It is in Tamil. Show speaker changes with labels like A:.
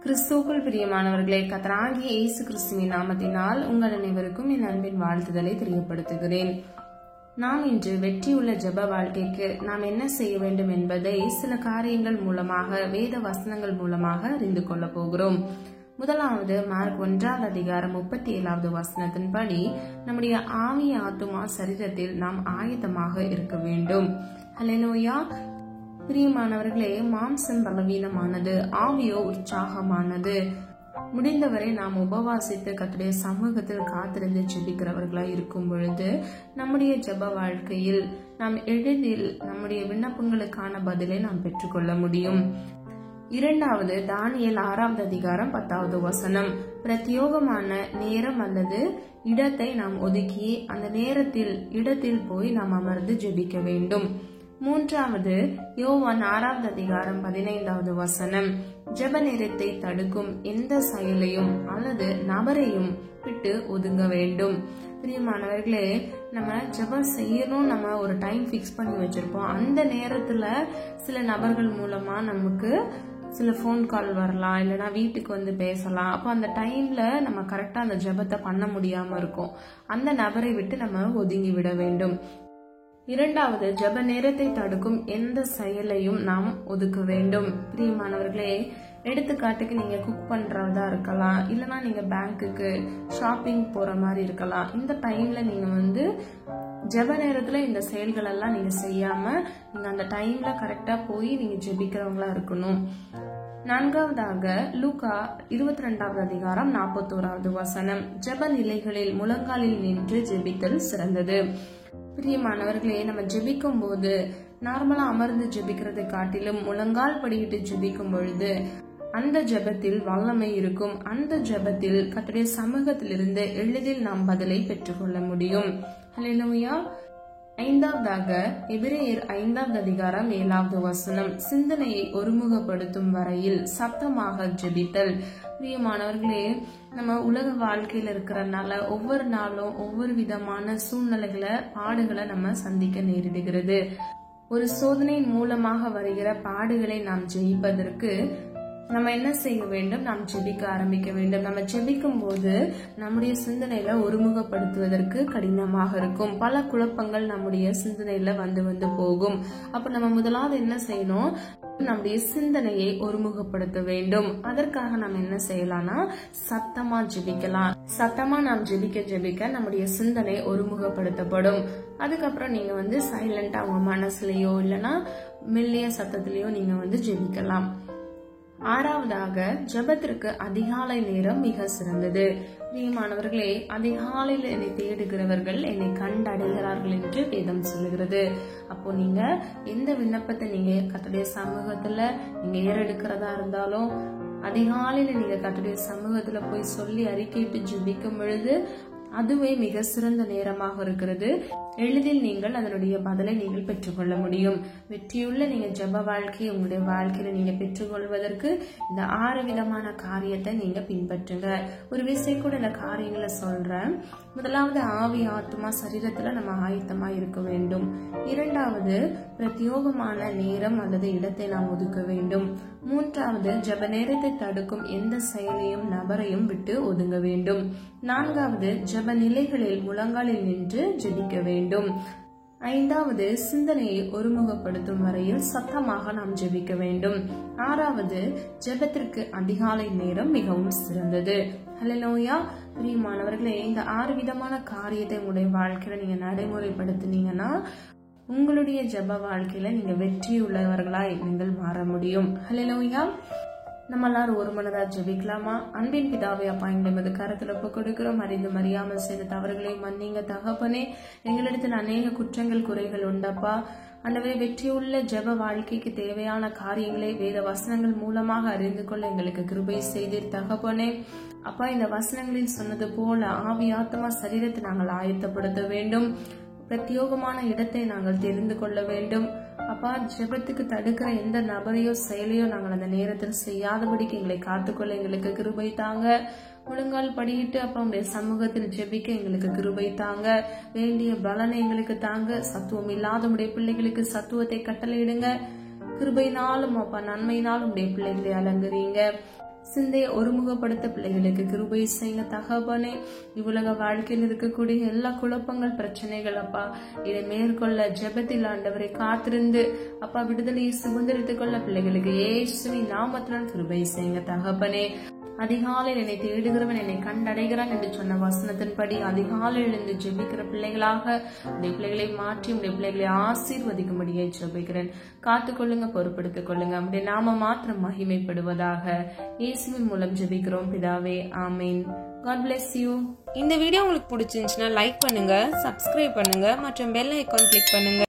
A: கிறிஸ்துவுக்குள் பிரியமானவர்களே, கர்த்தராகிய இயேசு கிறிஸ்துவின் நாமத்தினால் உங்கள் அனைவருக்கும் என் அன்பின் வாழ்த்துதலை தெரியப்படுத்துகிறேன். நாம் இன்று வெற்றியுள்ள ஜெப வாழ்க்கைக்கு நாம் என்ன செய்ய வேண்டும் என்பதை சில காரியங்கள் மூலமாக, வேத வசனங்கள் மூலமாக அறிந்து கொள்ள போகிறோம். முதலாவது மார்க் 1 அதிகாரம் 37 வசனத்தின்படி நம்முடைய ஆவி, ஆத்துமா, சரீரத்தில் நாம் ஆயத்தமாக இருக்க வேண்டும். ஹல்லேலூயா. பிரியமானவர்களே, மாம்சம் பலவீனமானது, ஆவியோ உற்சாகமானது. முடிந்தவரை நாம் உபவாசித்து கர்த்தருடைய சமூகத்தில் காத்திருந்து ஜெபிக்கிறவர்களாய் இருக்கும் பொழுது நம்முடைய ஜெப வாழ்க்கையில் நாம் எளிதில் நம்முடைய விண்ணப்பங்களுக்கான பதிலை நாம் பெற்றுக்கொள்ள முடியும். இரண்டாவது, தானியேல் 6 அதிகாரம் 10 வசனம். பிரத்யோகமான நேரம் அல்லது இடத்தை நாம் ஒதுக்கி அந்த நேரத்தில் இடத்தில் போய் நாம் அமர்ந்து ஜெபிக்க வேண்டும். மூன்றாவது, யோவான் 6 அதிகாரம் 15 வசனம். ஜெப நேரத்தை தடுக்கும் எந்த செயலையும் அல்லது நபரையும் விட்டு ஒதுங்க வேண்டும். பிரியமானவர்களே, நம்ம ஜெபம் செய்யணும், நம்ம ஒரு டைம் பிக்ஸ் பண்ணி வச்சிருப்போம். அந்த நேரத்துல சில நபர்கள் மூலமா நமக்கு சில போன் கால் வரலாம், இல்லைன்னா வீட்டுக்கு வந்து பேசலாம். அப்போ அந்த டைம்ல நம்ம கரெக்டா அந்த ஜெபத்தை பண்ண முடியாம இருக்கும். அந்த நபரை விட்டு நம்ம ஒதுங்கி விட வேண்டும். இரண்டாவது, ஜெப நேரத்தை தடுக்கும் எந்த செயலையும் நாம் ஒதுக்க வேண்டும். பிரியமானவர்களே, எடுத்துக்காட்டுக்கு நீங்க குக் பண்றதா இருக்கலாம், இல்லைன்னா நீங்க பேங்க்குக்கு ஷாப்பிங் போற மாதிரி இருக்கலாம். இந்த டைம்ல நீங்க வந்து ஜெப நேரத்துல இந்த செயல்கள் எல்லாம் நீங்க செய்யாம நீங்க அந்த டைம்ல கரெக்டா போய் நீங்க ஜெபிக்கிறவங்களா இருக்கணும். நான்காவதாக, லூக்கா 22 அதிகாரம் 41 வசனம். ஜெப நிலைகளில் முழங்காலில் நின்று ஜெபித்தல் சிறந்தது. பிரியமானவர்களே, நம்ம ஜெபிக்கும் போது நார்மலா அமர்ந்து ஜெபிக்கிறதை காட்டிலும் முழங்கால் படியிட்டு ஜெபிக்கும் பொழுது அந்த ஜெபத்தில் வல்லமை இருக்கும். அந்த ஜெபத்தில் கர்த்தருடைய சமூகத்திலிருந்து எளிதில் நாம் பதிலை பெற்றுக்கொள்ள முடியும். ஹல்லேலூயா. ஐந்தாவதாக, எபிரேயர் 5 அதிகாரம் 7 வசனம். சிந்தனையை ஒருமுகப்படுத்தும் வரையில் சத்தமாக ஜெபித்தல். பிரியமானவர்களே, நம்ம உலக வாழ்க்கையில இருக்கிறனால ஒவ்வொரு நாளும் ஒவ்வொரு விதமான சூழ்நிலைகளை, பாடுகளை நம்ம சந்திக்க நேரிடுகிறது. ஒரு சோதனையின் மூலமாக வருகிற பாடுகளை நாம் ஜெயிப்பதற்கு நம்ம என்ன செய்ய வேண்டும்? நாம் ஜெபிக்க ஆரம்பிக்க வேண்டும். நம்ம ஜெபிக்கும் போது நம்முடைய சிந்தனையில ஒருமுகப்படுத்துவதற்கு கடினமாக இருக்கும். பல குழப்பங்கள் நம்முடைய சிந்தனையில வந்து போகும். அப்ப நம்ம முதலாவது என்ன செய்யணும்? நம்முடைய சிந்தனையை ஒருமுகப்படுத்த வேண்டும். அதற்காக நம்ம என்ன செய்யலாம்னா, சத்தமா ஜெபிக்கலாம். சத்தமா நாம் ஜெபிக்க நம்முடைய சிந்தனை ஒருமுகப்படுத்தப்படும். அதுக்கப்புறம் நீங்க வந்து சைலண்டா உங்க மனசுலயோ இல்லைன்னா மெல்லிய சத்தத்திலயோ நீங்க வந்து ஜெபிக்கலாம். ஆறாவதாக, ஜெபத்திற்கு அதிகாலை நேரம் மிக சிறந்தது. பிரியமானவர்களே, அதிகாலையில் என்னை தேடுகிறவர்கள் என்னை கண்டடைகிறார்கள் என்று வேதம் சொல்லுகிறது. அப்போ நீங்க எந்த விண்ணப்பத்தை நீங்க கர்த்தருடைய சமூகத்துல நீங்க ஏறெடுக்கிறதா இருந்தாலும் அதிகாலையில நீங்க கர்த்தருடைய சமூகத்துல போய் சொல்லி அறிக்கையிட்டு ஜெபிக்கும் பொழுது அதுவே மிக சிறந்த நேரமாக இருக்கிறது. எளிதில் நீங்கள் அதனுடைய பதிலை நீங்கள் பெற்றுக்கொள்ள முடியும். வெற்றியுள்ள நீங்க ஜெப வாழ்க்கையை உங்களுடைய வாழ்க்கையில நீங்க பெற்றுக்கொள்வதற்கு இந்த 6 விதமான காரியத்தை நீங்க பின்பற்றுங்க. ஒரு விஷயம் கூட இந்த காரியங்களை சொல்றேன். முதலாவது, ஆவி, ஆத்துமா, சரீரத்துல நம்ம ஆயத்தமா இருக்க வேண்டும். இரண்டாவது, பிரத்யோகமான நேரம் அல்லது இடத்தை நாம் ஒதுக்க வேண்டும். மூன்றாவது, ஜெப நேரத்தை தடுக்கும் எந்த செயலையும் நபரையும் விட்டு ஒதுங்க வேண்டும். நான்காவது, ஜெப நிலைகளில் முழங்காலில் நின்று ஜெபிக்க வேண்டும். ஐந்தாவது, சிந்தனையை ஒருமுகப்படுத்தும் வரையில் சத்தமாக நாம் ஜெபிக்க வேண்டும். ஆறாவது, ஜெபத்திற்கு அதிகாலை நேரம் மிகவும் சிறந்தது. ஹல்லேலூயா. பிரியமானவர்களே, இந்த 6 விதமான காரியத்தை உங்களுடைய வாழ்க்கையில நீங்க நடைமுறைப்படுத்தினீங்கன்னா உங்களுடைய ஜெப வாழ்க்கையில நீங்க வெற்றியுள்ளவர்களாய் நீங்கள் மாற முடியும். ஹல்லேலூயா. நம்ம எல்லாரும் ஒரு மனதா ஜெபிக்கலாமா? அன்பின் பிதாவே, அப்பா, எங்களை கருத்துல ஒப்பு கொடுக்கிறோம். அறிந்து மறியாமல் செய்த தவறுகளை மன்னிங்க தகப்பனே. எங்களிடத்தில் அநேக குற்றங்கள், குறைகள் உண்டப்பா. ஆண்டவரே, வெற்றியுள்ள ஜெப வாழ்க்கைக்கு தேவையான காரியங்களை வேத வசனங்கள் மூலமாக அறிந்து கொள்ள எங்களுக்கு கிருபை செய்தீர் தகப்பனே. அப்பா, இந்த வசனங்களில் சொன்னது போல ஆவி, ஆத்துமா, சரீரத்தை நாங்கள் ஆயத்தப்படுத்த வேண்டும். பிரத்யோகமான இடத்தை நாங்கள் தெரிந்து கொள்ள வேண்டும். அப்பா, ஜெபத்துக்கு தடுக்கிற எந்த நபரையோ செயலையோ நாங்கள் அந்த நேரத்தில் செய்யாதபடிக்கு எங்களை காத்துக்கொள்ள எங்களுக்கு கிருபை தாங்க. முழங்கால் படியிட்டு அப்பா உங்களுடைய சமூகத்தில் ஜெபிக்க எங்களுக்கு கிருபை தாங்க. வேண்டிய பலனை எங்களுக்கு தாங்க. சத்துவம் இல்லாத உடைய பிள்ளைகளுக்கு சத்துவத்தை கட்டளையிடுங்க. கிருபையினாலும் அப்பா நன்மையினாலும் உடைய பிள்ளைகளை அலங்குறீங்க. சிந்தையை ஒருமுகப்படுத்த பிள்ளைகளுக்கு கிருபை செய்யுங்க தகப்பனே. இவ்வுலக வாழ்க்கையில் இருக்கக்கூடிய எல்லா குழப்பங்கள் பிரச்சனைகள் அப்பா இதை மேற்கொள்ள ஜெபத்தில் ஆண்டவரை காத்திருந்து அப்பா விடுதலையை சுதந்திரித்துக் கொள்ள பிள்ளைகளுக்கு இயேசுவின் நாமத்துடன் கிருபை செய்யுங்க தகப்பனே. அதிகாலையில் என்னை தேடுகிறவன் என்னை கண்டடைகிறான் என்று சொன்ன வசனத்தின்படி அதிகாலையில் இருந்து ஜெபிக்கிற பிள்ளைகளாக உடைய பிள்ளைகளை மாற்றி உடைய பிள்ளைகளை ஆசீர்வதிக்கும்படியே ஜெபிக்கிறேன். காத்துக்கொள்ளுங்க, பொறுப்படுத்திக் கொள்ளுங்க. உடைய நாம மாத்திரம் மகிமைப்படுவதாக. இயேசுவின் மூலம் ஜெபிக்கிறோம் பிதாவே, ஆமீன். God bless you. இந்த வீடியோ உங்களுக்கு பிடிச்சிருந்துச்சுன்னா லைக் பண்ணுங்க, சப்ஸ்கிரைப் பண்ணுங்க மற்றும் பெல் ஐகான் கிளிக் பண்ணுங்க.